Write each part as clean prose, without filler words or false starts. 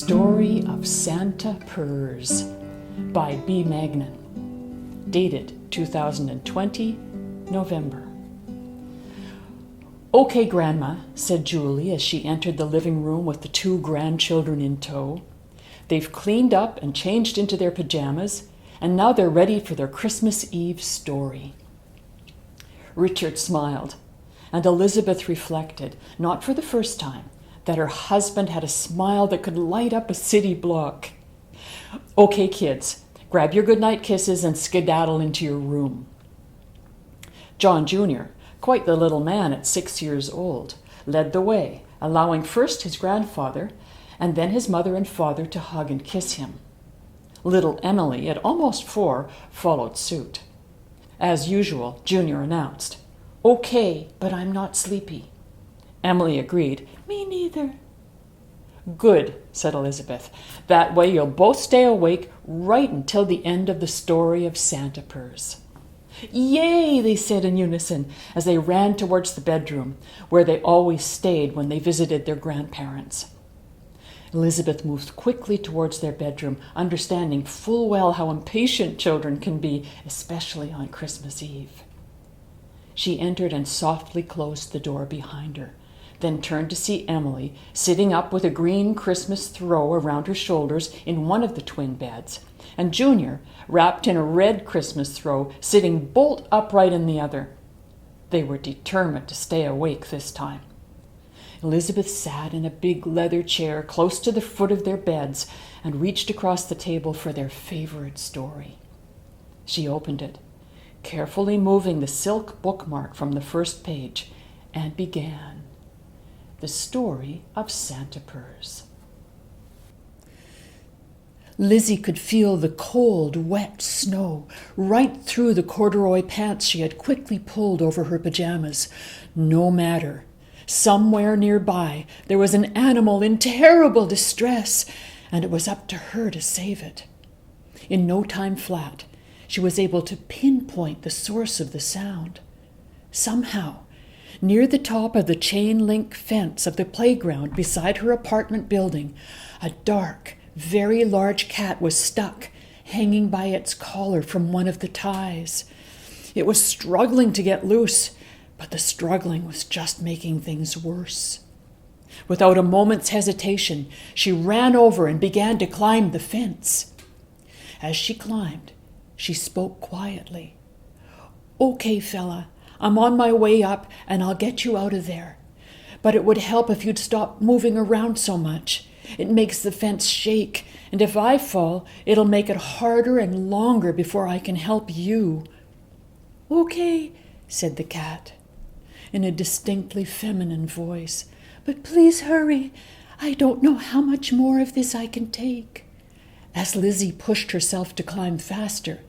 Story of Santa Purrs by Bea Magnan. Dated 2020, November. "Okay, Grandma," said Julie as she entered the living room with the two grandchildren in tow. "They've cleaned up and changed into their pajamas, and now they're ready for their Christmas Eve story." Richard smiled, and Elizabeth reflected, not for the first time, that her husband had a smile that could light up a city block. "Okay, kids, grab your goodnight kisses and skedaddle into your room." John Jr., quite the little man at 6 years old, led the way, allowing first his grandfather and then his mother and father to hug and kiss him. Little Emily, at almost 4, followed suit. As usual, Junior announced, "Okay, but I'm not sleepy." Emily agreed, "Me neither." "Good," said Elizabeth. "That way you'll both stay awake right until the end of the story of Santa Purrs." "Yay!" they said in unison as they ran towards the bedroom, where they always stayed when they visited their grandparents. Elizabeth moved quickly towards their bedroom, understanding full well how impatient children can be, especially on Christmas Eve. She entered and softly closed the door behind her, then turned to see Emily sitting up with a green Christmas throw around her shoulders in one of the twin beds, and Junior, wrapped in a red Christmas throw, sitting bolt upright in the other. They were determined to stay awake this time. Elizabeth sat in a big leather chair close to the foot of their beds and reached across the table for their favorite story. She opened it, carefully moving the silk bookmark from the first page, and began. The story of Santa Purrs. Lizzie could feel the cold, wet snow right through the corduroy pants she had quickly pulled over her pajamas. No matter. Somewhere nearby, there was an animal in terrible distress, and it was up to her to save it. In no time flat, she was able to pinpoint the source of the sound. Somehow, near the top of the chain-link fence of the playground beside her apartment building, a dark, very large cat was stuck, hanging by its collar from one of the ties. It was struggling to get loose, but the struggling was just making things worse. Without a moment's hesitation, she ran over and began to climb the fence. As she climbed, she spoke quietly. "Okay, fella, I'm on my way up and I'll get you out of there. But it would help if you'd stop moving around so much. It makes the fence shake, and if I fall, it'll make it harder and longer before I can help you." "Okay," said the cat, in a distinctly feminine voice. "But please hurry. I don't know how much more of this I can take." As Lizzie pushed herself to climb faster,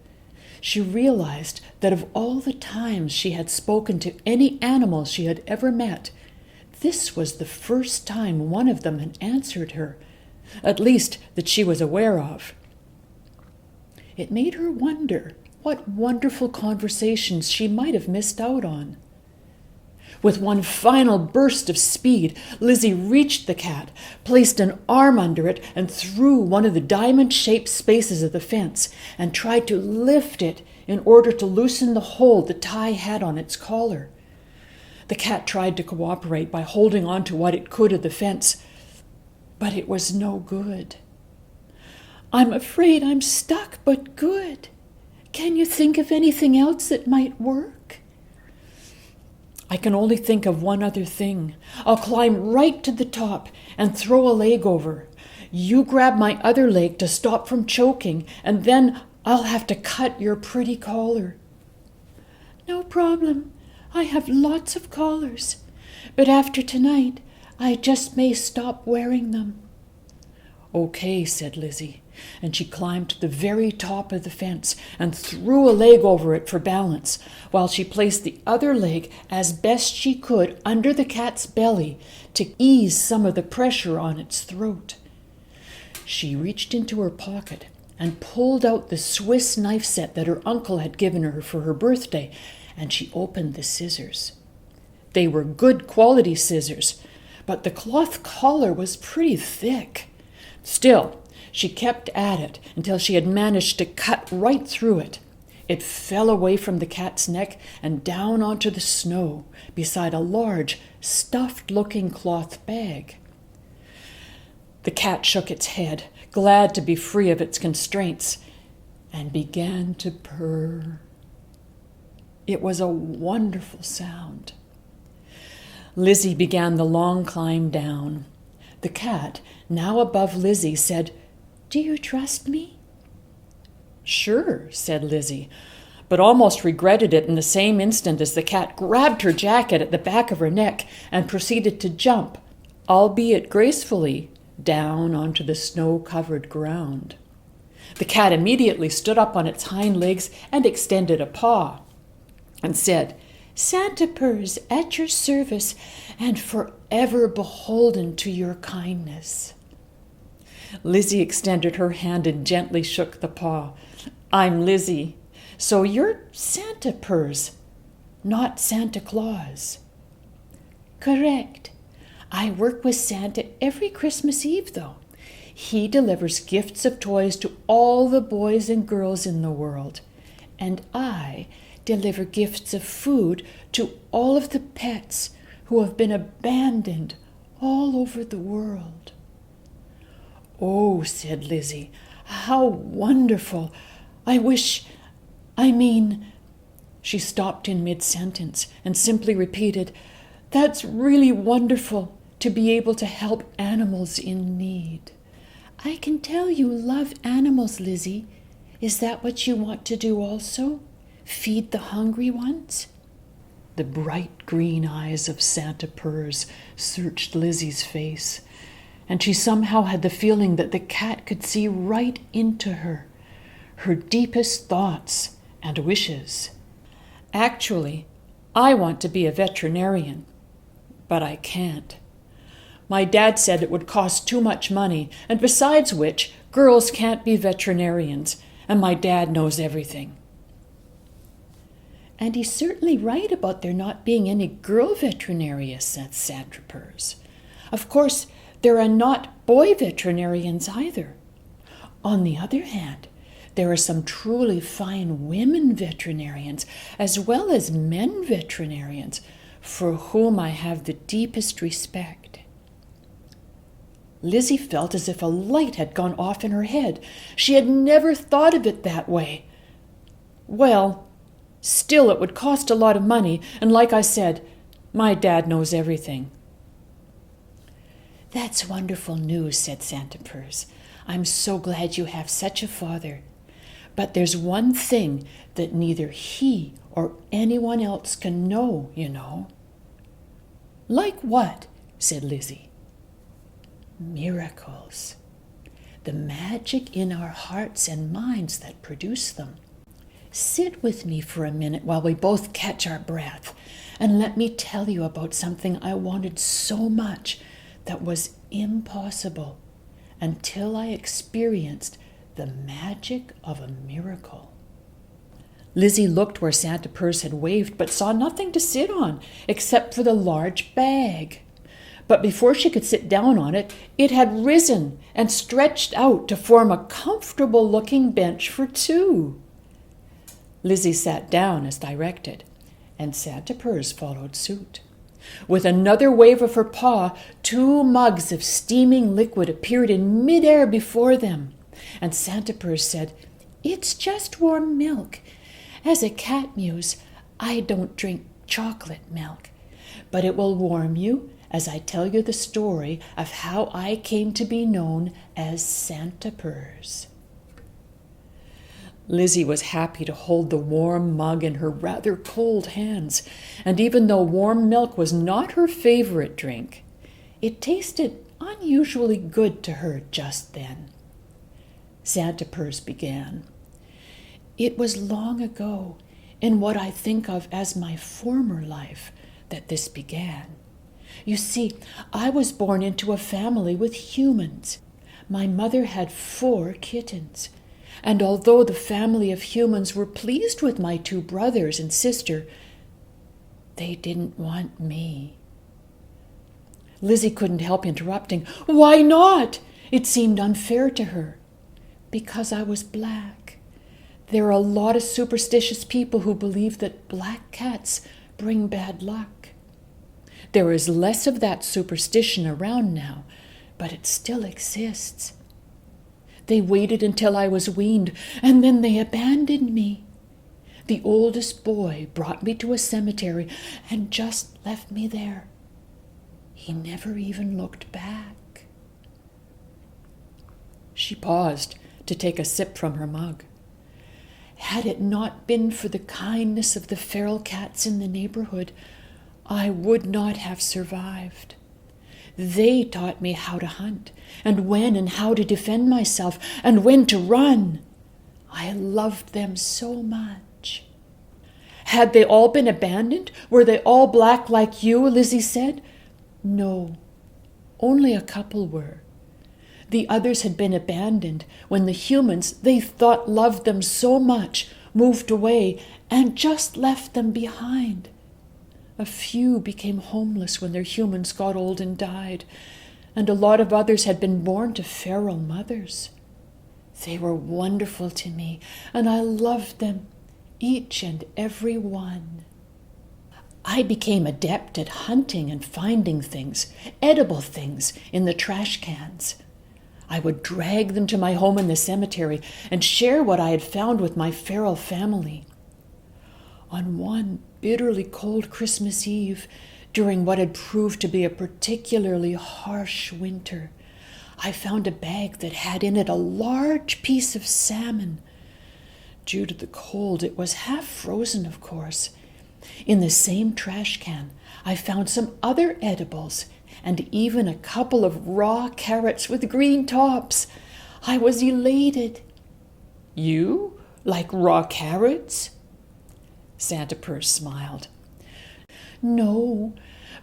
she realized that of all the times she had spoken to any animal she had ever met, this was the first time one of them had answered her, at least that she was aware of. It made her wonder what wonderful conversations she might have missed out on. With one final burst of speed, Lizzie reached the cat, placed an arm under it and through one of the diamond-shaped spaces of the fence, and tried to lift it in order to loosen the hold the tie had on its collar. The cat tried to cooperate by holding on to what it could of the fence, but it was no good. "I'm afraid I'm stuck, but good. Can you think of anything else that might work?" "I can only think of one other thing. I'll climb right to the top and throw a leg over. You grab my other leg to stop from choking, and then I'll have to cut your pretty collar." "No problem. I have lots of collars. But after tonight, I just may stop wearing them." "Okay," said Lizzie, and she climbed to the very top of the fence and threw a leg over it for balance, while she placed the other leg as best she could under the cat's belly to ease some of the pressure on its throat. She reached into her pocket and pulled out the Swiss knife set that her uncle had given her for her birthday, and she opened the scissors. They were good quality scissors, but the cloth collar was pretty thick. Still, she kept at it until she had managed to cut right through it. It fell away from the cat's neck and down onto the snow beside a large, stuffed-looking cloth bag. The cat shook its head, glad to be free of its constraints, and began to purr. It was a wonderful sound. Lizzie began the long climb down. The cat, now above Lizzie, said, "Do you trust me?" "Sure," said Lizzie, but almost regretted it in the same instant as the cat grabbed her jacket at the back of her neck and proceeded to jump, albeit gracefully, down onto the snow-covered ground. The cat immediately stood up on its hind legs and extended a paw and said, "Santa purrs at your service and forever beholden to your kindness." Lizzie extended her hand and gently shook the paw. "I'm Lizzie, so you're Santa purrs, not Santa Claus." "Correct. I work with Santa every Christmas Eve, though. He delivers gifts of toys to all the boys and girls in the world, and I deliver gifts of food to all of the pets who have been abandoned all over the world." "Oh," said Lizzie, "how wonderful. She stopped in mid-sentence and simply repeated, "That's really wonderful to be able to help animals in need." "I can tell you love animals, Lizzie. Is that what you want to do also? Feed the hungry ones?" The bright green eyes of Santa Purrs searched Lizzie's face, and she somehow had the feeling that the cat could see right into her deepest thoughts and wishes. "Actually, I want to be a veterinarian, but I can't. My dad said it would cost too much money, and besides which, girls can't be veterinarians, and my dad knows everything." "And he's certainly right about there not being any girl veterinarians," said Santa Purrs. "Of course, there are not boy veterinarians either. On the other hand, there are some truly fine women veterinarians, as well as men veterinarians, for whom I have the deepest respect." Lizzie felt as if a light had gone off in her head. She had never thought of it that way. "Well, still it would cost a lot of money, and like I said, my dad knows everything." "That's wonderful news," said Santa Purrs. "I'm so glad you have such a father. But there's one thing that neither he or anyone else can know, you know." "Like what?" said Lizzie. "Miracles. The magic in our hearts and minds that produce them. Sit with me for a minute while we both catch our breath, and let me tell you about something I wanted so much that was impossible until I experienced the magic of a miracle." Lizzie looked where Santa Purrs had waved, but saw nothing to sit on except for the large bag. But before she could sit down on it, it had risen and stretched out to form a comfortable-looking bench for two. Lizzie sat down as directed, and Santa Purrs followed suit. With another wave of her paw, 2 mugs of steaming liquid appeared in midair before them, and Santa Purrs said, "It's just warm milk. As a cat mews, I don't drink chocolate milk, but it will warm you as I tell you the story of how I came to be known as Santa Purrs." Lizzie was happy to hold the warm mug in her rather cold hands, and even though warm milk was not her favorite drink, it tasted unusually good to her just then. Santa Purrs began. "It was long ago, in what I think of as my former life, that this began. You see, I was born into a family with humans. My mother had 4 kittens, and although the family of humans were pleased with my 2 brothers and sister, they didn't want me." Lizzie couldn't help interrupting. "Why not? It seemed unfair to her because I was black. There are a lot of superstitious people who believe that black cats bring bad luck. There is less of that superstition around now, but it still exists. They waited until I was weaned, and then they abandoned me. The oldest boy brought me to a cemetery and just left me there. He never even looked back. She paused to take a sip from her mug. Had it not been for the kindness of the feral cats in the neighborhood, I would not have survived. They taught me how to hunt, and when and how to defend myself, and when to run. I loved them so much. Had they all been abandoned? Were they all black like you? Lizzie said. No, only a couple were. The others had been abandoned when the humans they thought loved them so much moved away and just left them behind. A few became homeless when their humans got old and died, and a lot of others had been born to feral mothers. They were wonderful to me, and I loved them, each and every one. I became adept at hunting and finding things, edible things, in the trash cans. I would drag them to my home in the cemetery and share what I had found with my feral family. On one bitterly cold Christmas Eve, during what had proved to be a particularly harsh winter, I found a bag that had in it a large piece of salmon. Due to the cold, it was half frozen, of course. In the same trash can, I found some other edibles and even a couple of raw carrots with green tops. I was elated. You like raw carrots? Santa Purse smiled. No,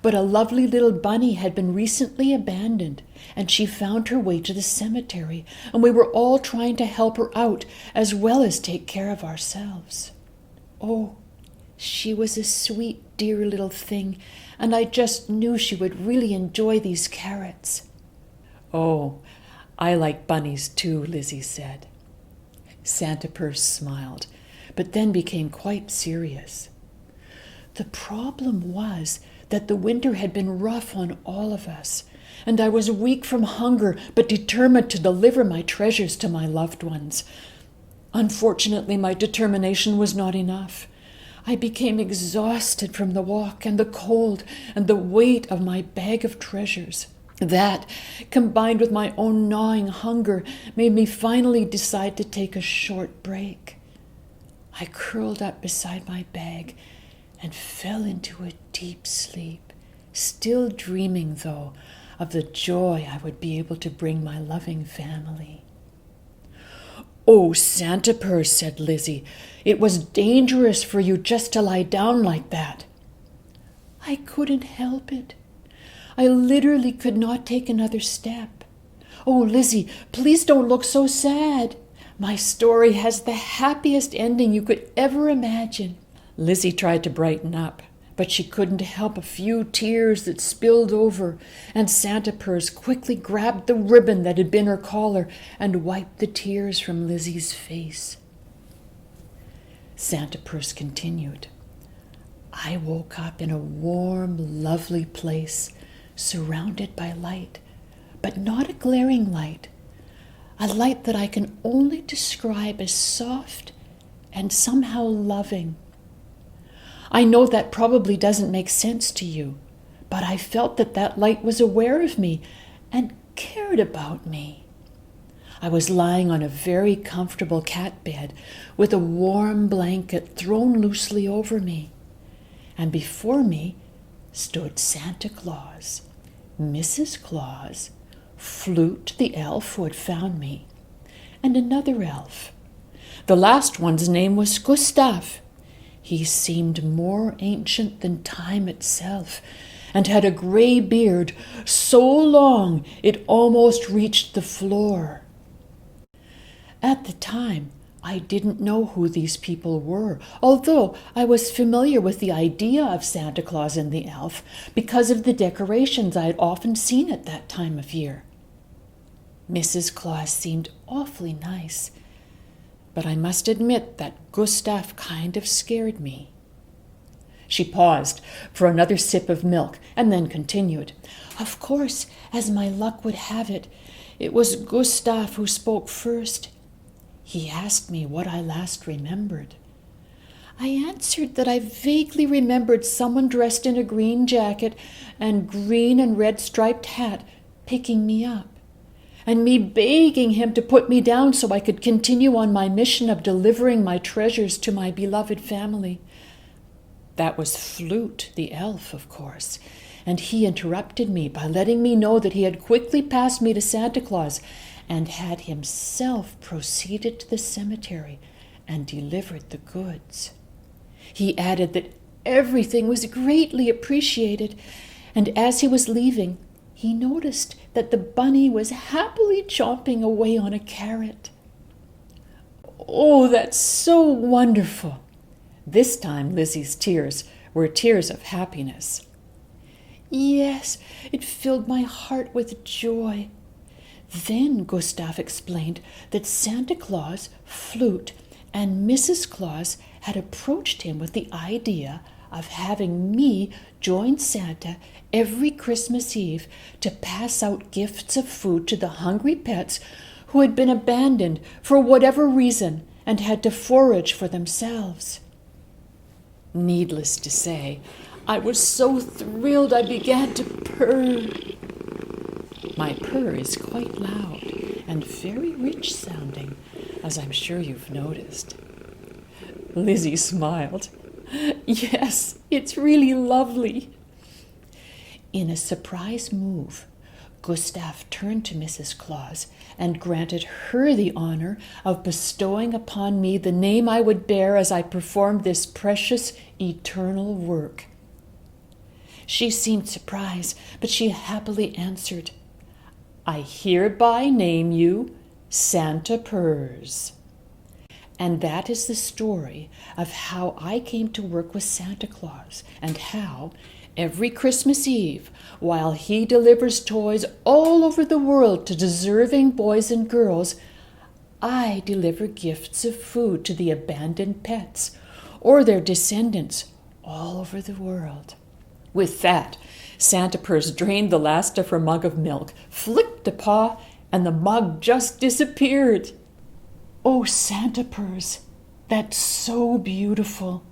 but a lovely little bunny had been recently abandoned, and she found her way to the cemetery, and we were all trying to help her out as well as take care of ourselves. Oh, she was a sweet, dear little thing, and I just knew she would really enjoy these carrots. Oh, I like bunnies too, Lizzie said. Santa Purse smiled, but then became quite serious. The problem was that the winter had been rough on all of us, and I was weak from hunger but determined to deliver my treasures to my loved ones. Unfortunately, my determination was not enough. I became exhausted from the walk and the cold and the weight of my bag of treasures. That, combined with my own gnawing hunger, made me finally decide to take a short break. I curled up beside my bag and fell into a deep sleep, still dreaming, though, of the joy I would be able to bring my loving family. Oh, Santa Purse, said Lizzie, it was dangerous for you just to lie down like that. I couldn't help it. I literally could not take another step. Oh, Lizzie, please don't look so sad. My story has the happiest ending you could ever imagine. Lizzie tried to brighten up, but she couldn't help a few tears that spilled over, and Santa Purse quickly grabbed the ribbon that had been her collar and wiped the tears from Lizzie's face. Santa Purse continued. I woke up in a warm, lovely place, surrounded by light, but not a glaring light, a light that I can only describe as soft and somehow loving. I know that probably doesn't make sense to you, but I felt that that light was aware of me and cared about me. I was lying on a very comfortable cat bed with a warm blanket thrown loosely over me, and before me stood Santa Claus, Mrs. Claus, Flute the elf who had found me, and another elf. The last one's name was Gustav. He seemed more ancient than time itself, and had a gray beard so long it almost reached the floor. At the time, I didn't know who these people were, although I was familiar with the idea of Santa Claus and the elf because of the decorations I had often seen at that time of year. Mrs. Claus seemed awfully nice, but I must admit that Gustav kind of scared me. She paused for another sip of milk and then continued. Of course, as my luck would have it, it was Gustav who spoke first. He asked me what I last remembered. I answered that I vaguely remembered someone dressed in a green jacket and green and red striped hat picking me up, and me begging him to put me down so I could continue on my mission of delivering my treasures to my beloved family. That was Flute, the elf, of course, and he interrupted me by letting me know that he had quickly passed me to Santa Claus and had himself proceeded to the cemetery and delivered the goods. He added that everything was greatly appreciated, and as he was leaving, he noticed that the bunny was happily chomping away on a carrot. Oh, that's so wonderful! This time Lizzie's tears were tears of happiness. Yes, it filled my heart with joy. Then Gustav explained that Santa Claus, Flute, and Mrs. Claus had approached him with the idea of having me join Santa every Christmas Eve to pass out gifts of food to the hungry pets who had been abandoned for whatever reason and had to forage for themselves. Needless to say, I was so thrilled I began to purr. My purr is quite loud and very rich sounding, as I'm sure you've noticed. Lizzie smiled. Yes, it's really lovely. In a surprise move, Gustav turned to Mrs. Claus and granted her the honor of bestowing upon me the name I would bear as I performed this precious eternal work. She seemed surprised, but she happily answered, I hereby name you Santa Purrs. And that is the story of how I came to work with Santa Claus and how, every Christmas Eve, while he delivers toys all over the world to deserving boys and girls, I deliver gifts of food to the abandoned pets or their descendants all over the world. With that, Santa Purrs drained the last of her mug of milk, flicked a paw, and the mug just disappeared. Oh, Santa Purrs, that's so beautiful.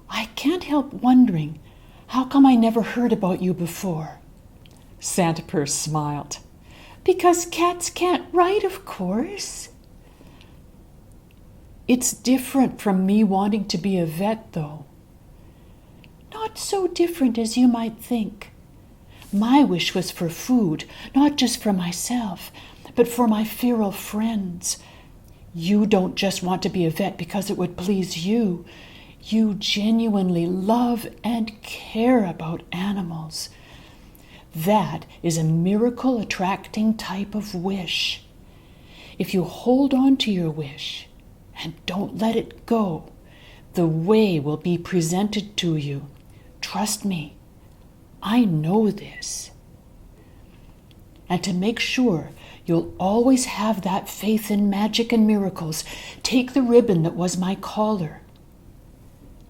I can't help wondering, how come I never heard about you before? Santa Purrs smiled. Because cats can't write, of course. It's different from me wanting to be a vet, though. Not so different as you might think. My wish was for food, not just for myself, but for my feral friends. You don't just want to be a vet because it would please you. You genuinely love and care about animals. That is a miracle-attracting type of wish. If you hold on to your wish and don't let it go, the way will be presented to you. Trust me, I know this. And to make sure you'll always have that faith in magic and miracles, take the ribbon that was my collar.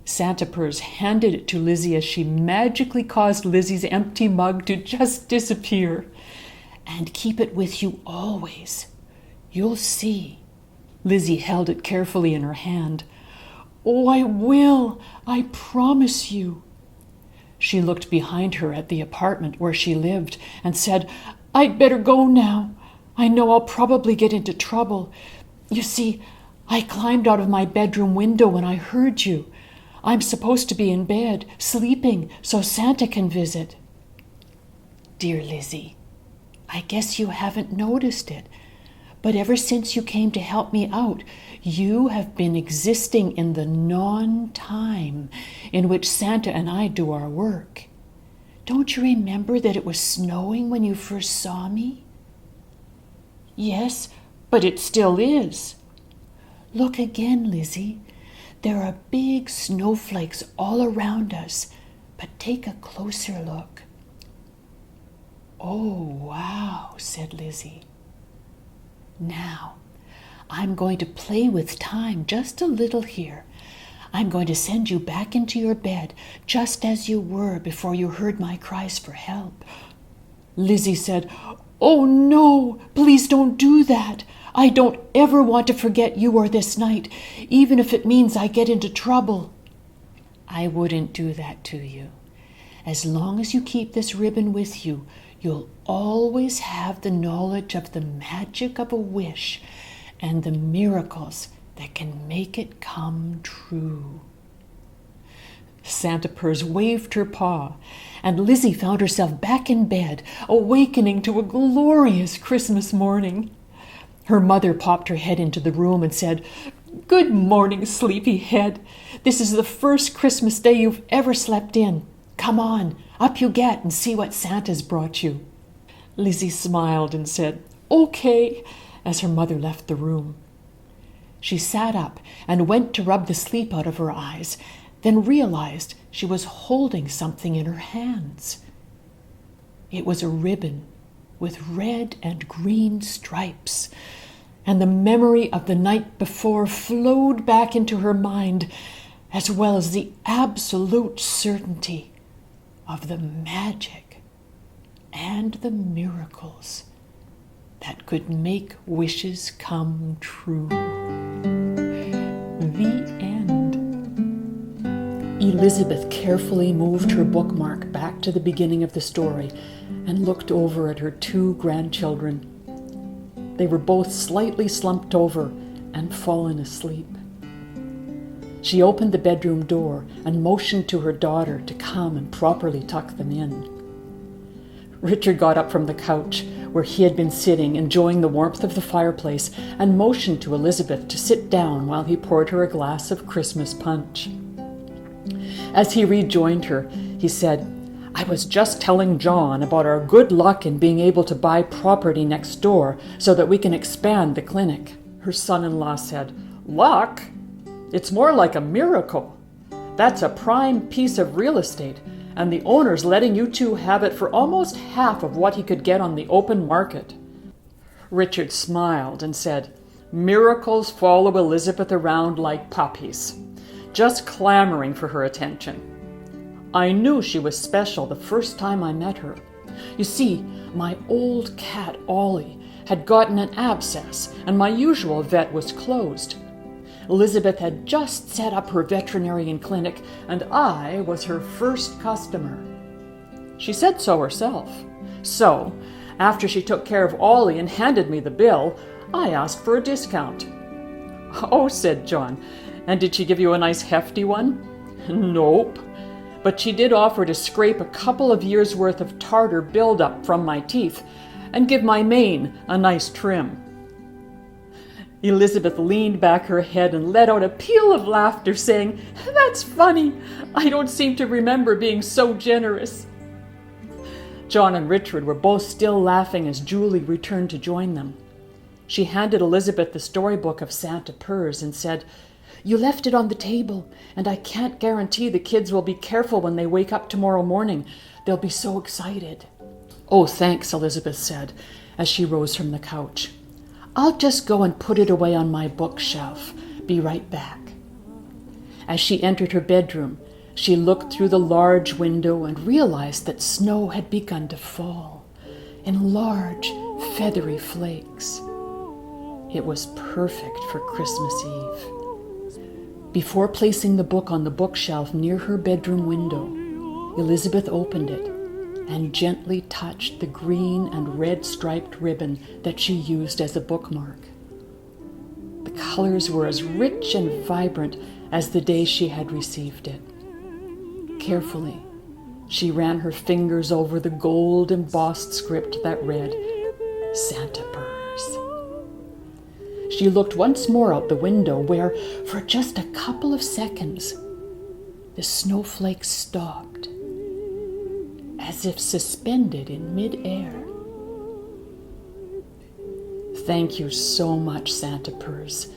Santa Purrs handed it to Lizzie as she magically caused Lizzie's empty mug to just disappear. And keep it with you always. You'll see. Lizzie held it carefully in her hand. Oh, I will. I promise you. She looked behind her at the apartment where she lived and said, I'd better go now. I know I'll probably get into trouble. You see, I climbed out of my bedroom window when I heard you. I'm supposed to be in bed, sleeping, so Santa can visit. Dear Lizzie, I guess you haven't noticed it, but ever since you came to help me out, you have been existing in the non-time in which Santa and I do our work. Don't you remember that it was snowing when you first saw me? Yes, but it still is. Look again, Lizzie. There are big snowflakes all around us, but take a closer look. Oh, wow, said Lizzie. Now, I'm going to play with time just a little here. I'm going to send you back into your bed, just as you were before you heard my cries for help." Lizzie said, "Oh no, please don't do that. I don't ever want to forget you or this night, even if it means I get into trouble." "I wouldn't do that to you. As long as you keep this ribbon with you, you'll always have the knowledge of the magic of a wish and the miracles that can make it come true." Santa Purse waved her paw, and Lizzie found herself back in bed, awakening to a glorious Christmas morning. Her mother popped her head into the room and said, "Good morning, sleepyhead. This is the first Christmas day you've ever slept in. Come on, up you get and see what Santa's brought you." Lizzie smiled and said, "Okay," as her mother left the room. She sat up and went to rub the sleep out of her eyes, then realized she was holding something in her hands. It was a ribbon with red and green stripes, and the memory of the night before flowed back into her mind, as well as the absolute certainty of the magic and the miracles that could make wishes come true. The end. Elizabeth carefully moved her bookmark back to the beginning of the story and looked over at her 2 grandchildren. They were both slightly slumped over and fallen asleep. She opened the bedroom door and motioned to her daughter to come and properly tuck them in. Richard got up from the couch where he had been sitting, enjoying the warmth of the fireplace, and motioned to Elizabeth to sit down while he poured her a glass of Christmas punch. As he rejoined her, he said, "I was just telling John about our good luck in being able to buy property next door so that we can expand the clinic." Her son-in-law said, "Luck? It's more like a miracle. That's a prime piece of real estate, and the owner's letting you 2 have it for almost half of what he could get on the open market." Richard smiled and said, "Miracles follow Elizabeth around like puppies, just clamoring for her attention. I knew she was special the first time I met her. You see, my old cat Ollie had gotten an abscess, and my usual vet was closed. Elizabeth had just set up her veterinarian clinic, and I was her first customer. She said so herself. So, after she took care of Ollie and handed me the bill, I asked for a discount." "Oh," said John, "and did she give you a nice hefty one?" "Nope, but she did offer to scrape a couple of years' worth of tartar buildup from my teeth and give my mane a nice trim." Elizabeth leaned back her head and let out a peal of laughter, saying, "That's funny. I don't seem to remember being so generous." John and Richard were both still laughing as Julie returned to join them. She handed Elizabeth the storybook of Santa Purse and said, "You left it on the table, and I can't guarantee the kids will be careful when they wake up tomorrow morning. They'll be so excited." "Oh, thanks," Elizabeth said as she rose from the couch. "I'll just go and put it away on my bookshelf. Be right back." As she entered her bedroom, she looked through the large window and realized that snow had begun to fall in large, feathery flakes. It was perfect for Christmas Eve. Before placing the book on the bookshelf near her bedroom window, Elizabeth opened it and gently touched the green and red striped ribbon that she used as a bookmark. The colors were as rich and vibrant as the day she had received it. Carefully, she ran her fingers over the gold embossed script that read, "Santa Purse." She looked once more out the window where, for just a couple of seconds, the snowflakes stopped, as if suspended in mid-air. "Thank you so much, Santa Purse,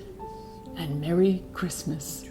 and Merry Christmas."